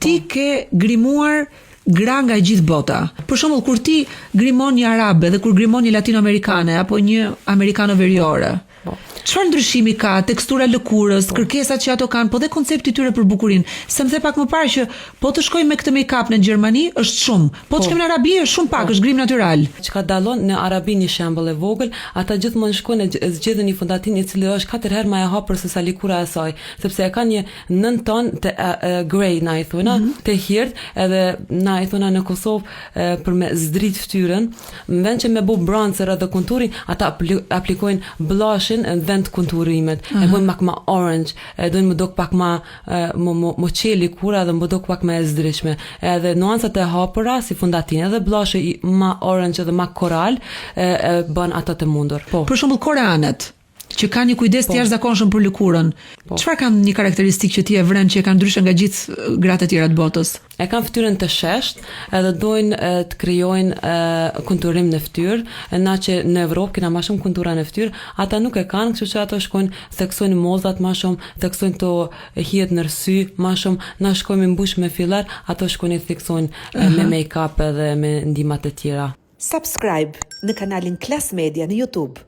Ti ke grimuar gra nga gjithë bota. Për shembull, kur ti grimon një arabe dhe kur grimon një latinoamerikane apo një amerikano veriore, çfarë ndryshimi ka, tekstura lëkurës, kërkesat që ato kanë, po dhe koncepti i tyre për bukurinë. Se më the pak më parë që po të shkojmë me këtë make-up në Gjermani është shumë, po të shkojmë në Arabi është shumë pak, është grim natyral. Çka dallon në Arabi një shembull e vogël, ata gjithmonë shkojnë e zgjedhin një fondatinë i cili është 4 herë më e hapur se sa lëkura e saj, sepse e kanë një 9 ton të grey na i thona, të hirt, edhe na i thona në Kosovë për me zdrit fytyrën, në vend që me bu bronzer edhe konturin, ata aplikojnë blushin në vend konturimet, e bojnë pak ma orange, dojnë më dok pak ma më qeli kura dhe më dok pak ma e zdritshme. Edhe nuancat e hapura si fondatinë edhe blushi ma orange edhe ma koral bën ato të mundur. Për shembull koreanët që kanë një kujdes të jashtëzakonshëm për lëkurën. Çfarë kanë një karakteristikë që ti e vren që e kanë ndryshe nga gjithë gratë e tjera të botës? E kanë fytyrën të sheshtë, edhe dojnë të krijojnë konturim në fytyrë, na që në Evropë kena më shumë kontura në fytyrë, ata nuk e kanë, kështu që ato shkojnë theksojnë mollzat më shumë, theksojnë to hijet në sy më shumë, na shkojmë mbush me fillar, ato shkojnë theksojnë me make-up edhe me ndihma të tjera. Subscribe në kanalin Klas Media në YouTube.